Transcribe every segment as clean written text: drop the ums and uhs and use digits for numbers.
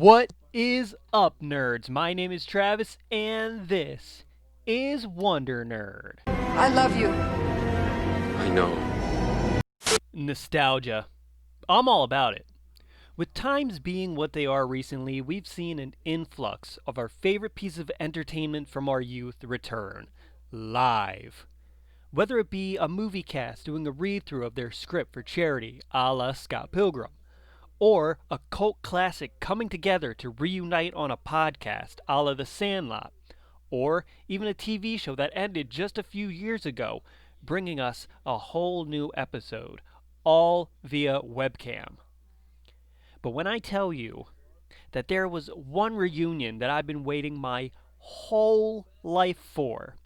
What is up, nerds? My name is Travis, and this is Wonder Nerd. I love you. I know. Nostalgia. I'm all about it. With times being what they are recently, we've seen an influx of our favorite piece of entertainment from our youth return. Live. Whether it be a movie cast doing a read-through of their script for charity, a la Scott Pilgrim, or a cult classic coming together to reunite on a podcast, a la The Sandlot, or even a TV show that ended just a few years ago, bringing us a whole new episode, all via webcam. But when I tell you that there was one reunion that I've been waiting my whole life for,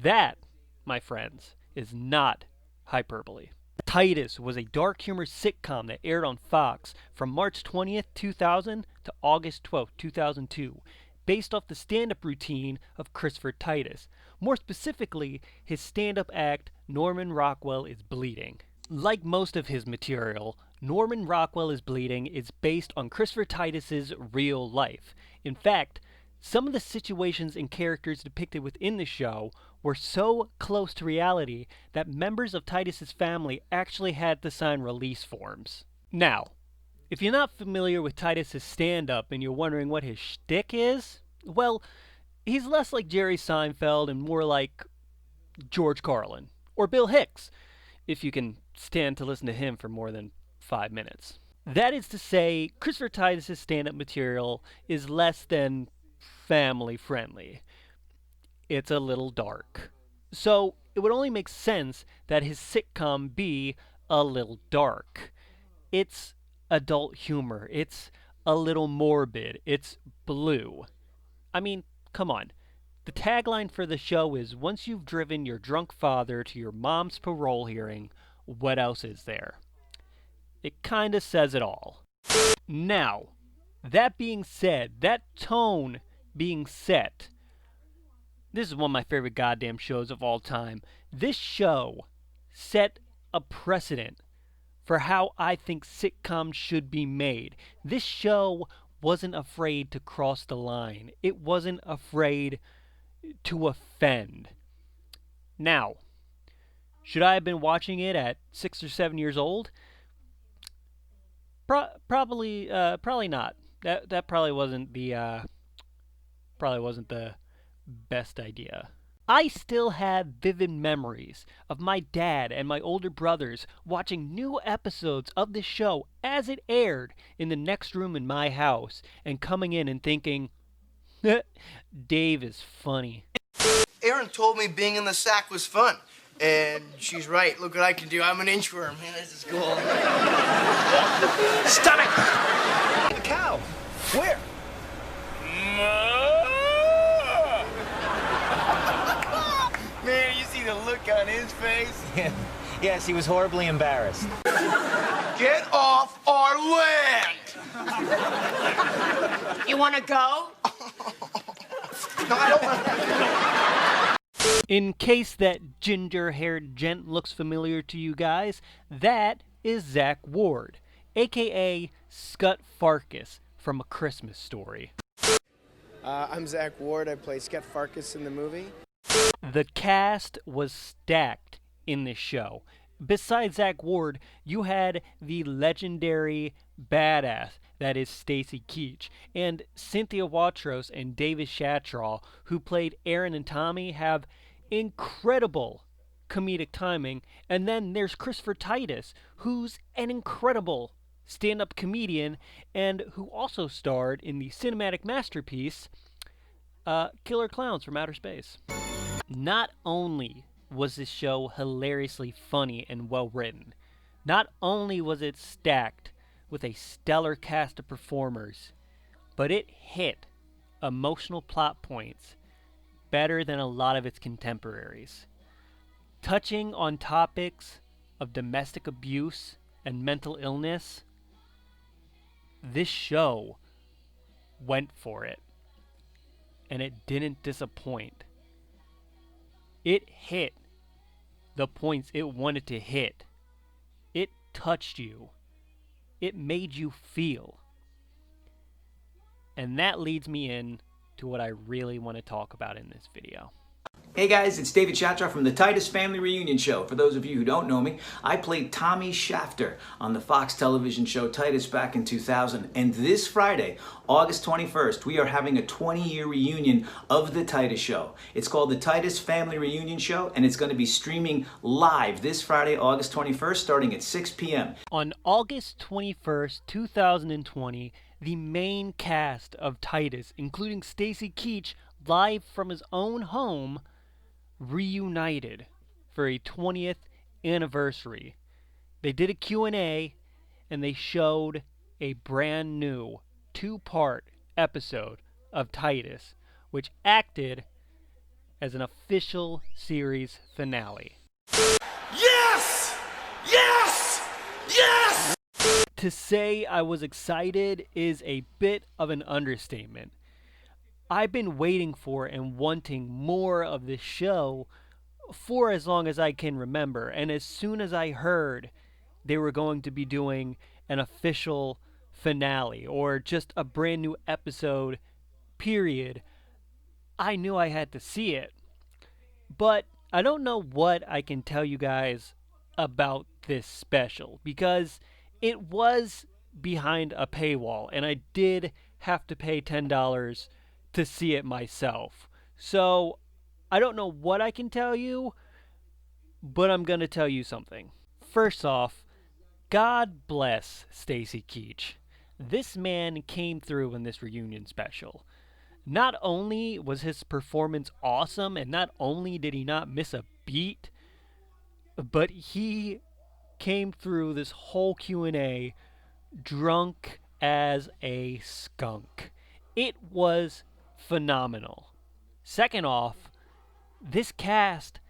that, my friends, is not hyperbole. Titus was a dark humor sitcom that aired on Fox from March 20th, 2000 to August 12th, 2002, based off the stand-up routine of Christopher Titus. More specifically, his stand-up act, Norman Rockwell is Bleeding. Like most of his material, Norman Rockwell is Bleeding is based on Christopher Titus's real life. In fact, some of the situations and characters depicted within the show were so close to reality that members of Titus's family actually had to sign release forms. Now, if you're not familiar with Titus's stand-up and you're wondering what his shtick is, well, he's less like Jerry Seinfeld and more like George Carlin, or Bill Hicks, if you can stand to listen to him for more than 5 minutes. That is to say, Christopher Titus's stand-up material is less than family friendly. It's a little dark. So it would only make sense that his sitcom be a little dark. It's adult humor. It's a little morbid. It's blue. I mean, come on. The tagline for the show is, once you've driven your drunk father to your mom's parole hearing, what else is there? It kinda says it all. Now, that being said, that tone being set, this is one of my favorite goddamn shows of all time. This show set a precedent for how I think sitcoms should be made. This show wasn't afraid to cross the line. It wasn't afraid to offend. Now, should I have been watching it at 6 or 7 years old? Probably not. That probably wasn't the best idea. I still have vivid memories of my dad and my older brothers watching new episodes of the show as it aired in the next room in my house and coming in and thinking, Dave is funny. Erin told me being in the sack was fun. And she's right. Look what I can do. I'm an inchworm. Man, this is cool. Stomach! A cow. Where? Man, you see the look on his face? Yes, he was horribly embarrassed. Get off our land! You want to go? No, I don't want to. In case that ginger-haired gent looks familiar to you guys, that is Zach Ward, aka Scut Farkus from A Christmas Story. I'm Zach Ward. I play Scut Farkus in the movie. The cast was stacked in this show. Besides Zach Ward, you had the legendary badass that is Stacy Keach, and Cynthia Watros and David Shatraw, who played Aaron and Tommy, have incredible comedic timing. And then there's Christopher Titus, who's an incredible stand-up comedian and who also starred in the cinematic masterpiece Killer Clowns from Outer Space. Not only was this show hilariously funny and well written, not only was it stacked with a stellar cast of performers, but it hit emotional plot points better than a lot of its contemporaries. Touching on topics of domestic abuse and mental illness, this show went for it, and it didn't disappoint. It hit the points it wanted to hit. It touched you. It made you feel. And that leads me in to what I really want to talk about in this video. Hey guys, it's David Shatra from the Titus Family Reunion Show. For those of you who don't know me, I played Tommy Shafter on the Fox television show Titus back in 2000. And this Friday, August 21st, we are having a 20-year reunion of the Titus Show. It's called the Titus Family Reunion Show, and it's going to be streaming live this Friday, August 21st, starting at 6 p.m. On August 21st, 2020, the main cast of Titus, including Stacy Keach, live from his own home, reunited for a 20th anniversary. They did a Q&A and they showed a brand new 2-part episode of Titus, which acted as an official series finale. Yes! Yes! Yes! To say I was excited is a bit of an understatement. I've been waiting for and wanting more of this show for as long as I can remember, and as soon as I heard they were going to be doing an official finale or just a brand new episode, period, I knew I had to see it. But I don't know what I can tell you guys about this special because it was behind a paywall and I did have to pay $10 to see it myself. So I don't know what I can tell you, but I'm going to tell you something. First off, God bless Stacy Keach. This man came through in this reunion special. Not only was his performance awesome, and not only did he not miss a beat, but he came through this whole Q&A drunk as a skunk. It was phenomenal. Second off, this cast,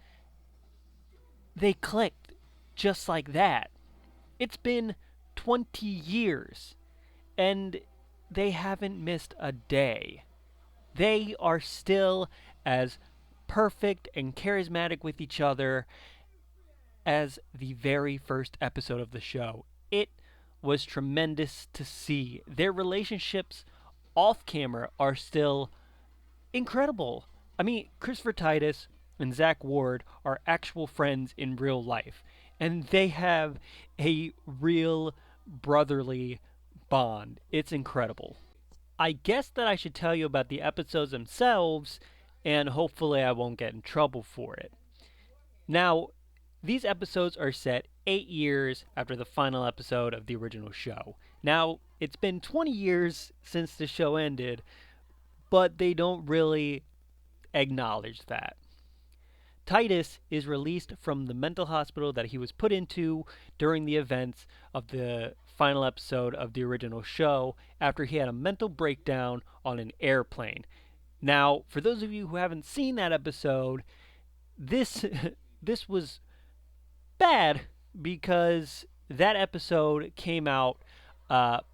they clicked just like that. It's been 20 years, and they haven't missed a day. They are still as perfect and charismatic with each other as the very first episode of the show. It was tremendous to see. Their relationships off camera are still incredible. I mean, Christopher Titus and Zach Ward are actual friends in real life, and they have a real brotherly bond. It's incredible. I guess that I should tell you about the episodes themselves, and hopefully I won't get in trouble for it. Now, these episodes are set 8 years after the final episode of the original show. Now, it's been 20 years since the show ended, but they don't really acknowledge that. Titus is released from the mental hospital that he was put into during the events of the final episode of the original show after he had a mental breakdown on an airplane. Now, for those of you who haven't seen that episode, this was bad because that episode came out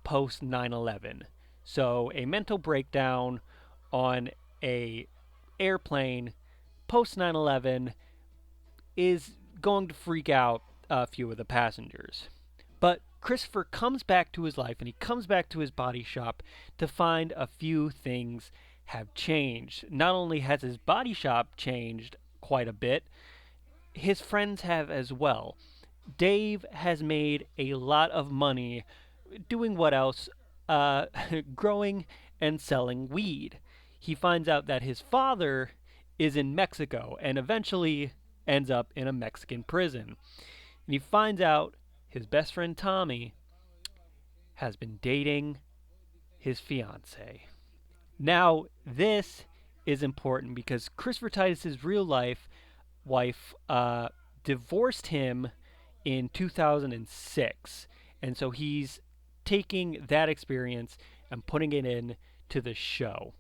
post 9/11. So a mental breakdown on a airplane post 9/11 is going to freak out a few of the passengers. But Christopher comes back to his life and he comes back to his body shop to find a few things have changed. Not only has his body shop changed quite a bit, his friends have as well. Dave has made a lot of money doing what else? Growing and selling weed. He finds out that his father is in Mexico and eventually ends up in a Mexican prison. And he finds out his best friend Tommy has been dating his fiancée. Now, this is important because Christopher Titus's real life wife divorced him in 2006. And so he's taking that experience and putting it in to the show.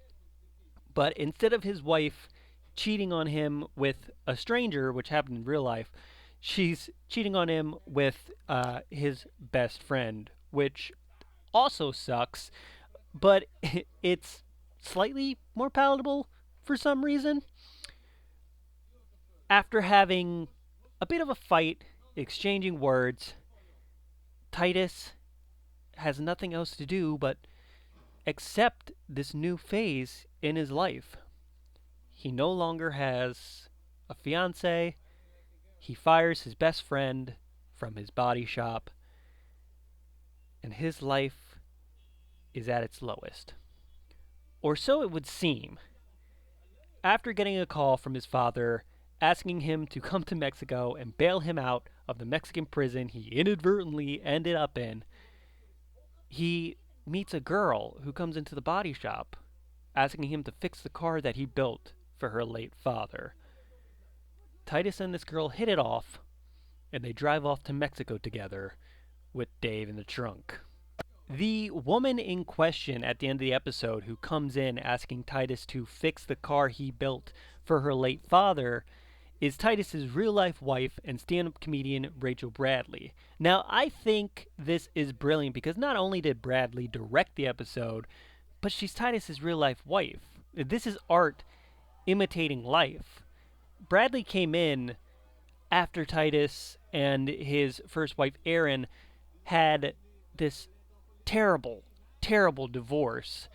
But instead of his wife cheating on him with a stranger, which happened in real life, she's cheating on him with his best friend, which also sucks, but it's slightly more palatable for some reason. After having a bit of a fight, exchanging words, Titus has nothing else to do but accept this new phase in his life. He no longer has a fiance. He fires his best friend from his body shop, and his life is at its lowest. Or so it would seem. After getting a call from his father asking him to come to Mexico and bail him out of the Mexican prison he inadvertently ended up in, he meets a girl who comes into the body shop asking him to fix the car that he built for her late father. Titus and this girl hit it off, and they drive off to Mexico together with Dave in the trunk. The woman in question at the end of the episode who comes in asking Titus to fix the car he built for her late father is Titus's real-life wife and stand-up comedian Rachel Bradley. Now, I think this is brilliant because not only did Bradley direct the episode, but she's Titus's real-life wife. This is art imitating life. Bradley came in after Titus and his first wife, Erin, had this terrible, terrible divorce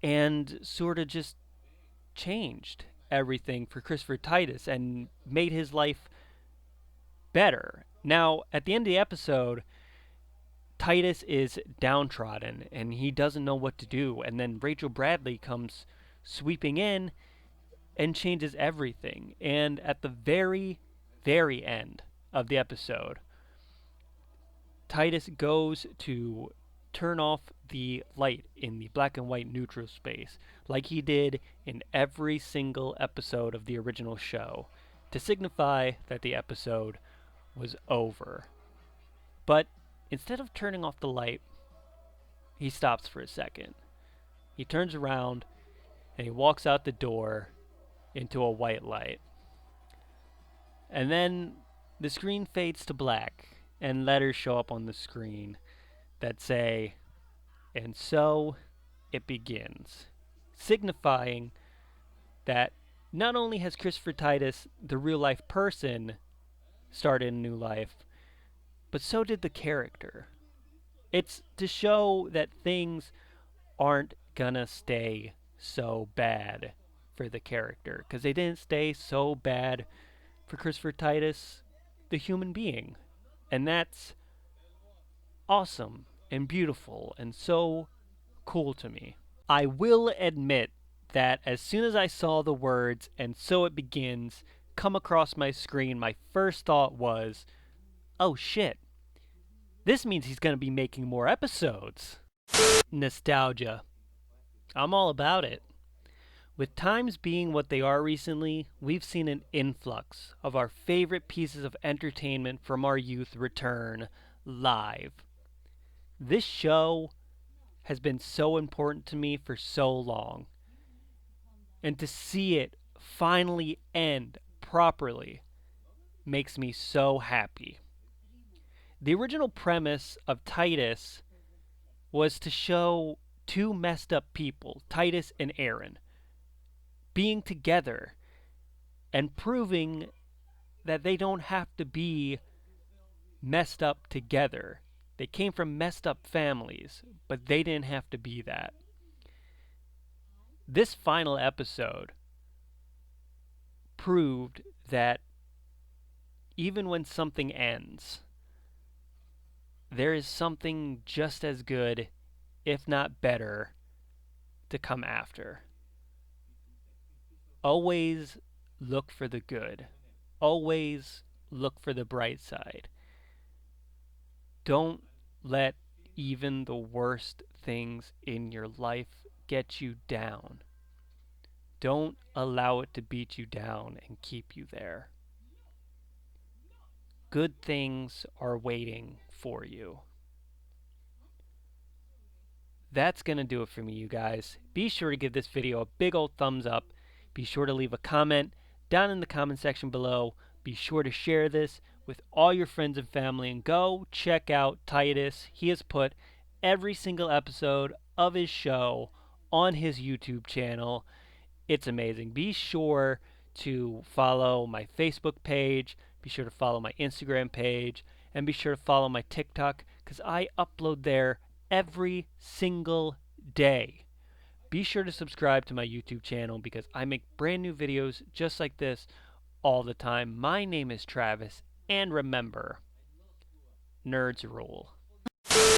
and sort of just changed everything for Christopher Titus and made his life better. Now, at the end of the episode, Titus is downtrodden and he doesn't know what to do, and then Rachel Bradley comes sweeping in and changes everything. And at the very, very end of the episode, Titus goes to turn off the light in the black and white neutral space, like he did in every single episode of the original show, to signify that the episode was over. But instead of turning off the light, he stops for a second. He turns around and he walks out the door into a white light. And then the screen fades to black and letters show up on the screen that say, "And so it begins," signifying that not only has Christopher Titus, the real life person, started a new life, but so did the character. It's to show that things aren't gonna stay so bad for the character, because they didn't stay so bad for Christopher Titus, the human being. And that's awesome and beautiful and so cool to me. I will admit that as soon as I saw the words "and so it begins" come across my screen, my first thought was, oh shit, this means he's going to be making more episodes. Nostalgia. I'm all about it. With times being what they are recently, we've seen an influx of our favorite pieces of entertainment from our youth return live. This show has been so important to me for so long. And to see it finally end properly makes me so happy. The original premise of Titus was to show two messed up people, Titus and Erin, being together and proving that they don't have to be messed up together. They came from messed up families, but they didn't have to be that. This final episode proved that even when something ends, there is something just as good, if not better, to come after. Always look for the good. Always look for the bright side. Don't let even the worst things in your life get you down. Don't allow it to beat you down and keep you there. Good things are waiting for you. That's going to do it for me, you guys. Be sure to give this video a big old thumbs up. Be sure to leave a comment down in the comment section below. Be sure to share this with all your friends and family, and go check out Titus. He has put every single episode of his show on his YouTube channel. It's amazing. Be sure to follow my Facebook page. Be sure to follow my Instagram page. And be sure to follow my TikTok, because I upload there every single day. Be sure to subscribe to my YouTube channel because I make brand new videos just like this all the time. My name is Travis, and remember, nerds rule.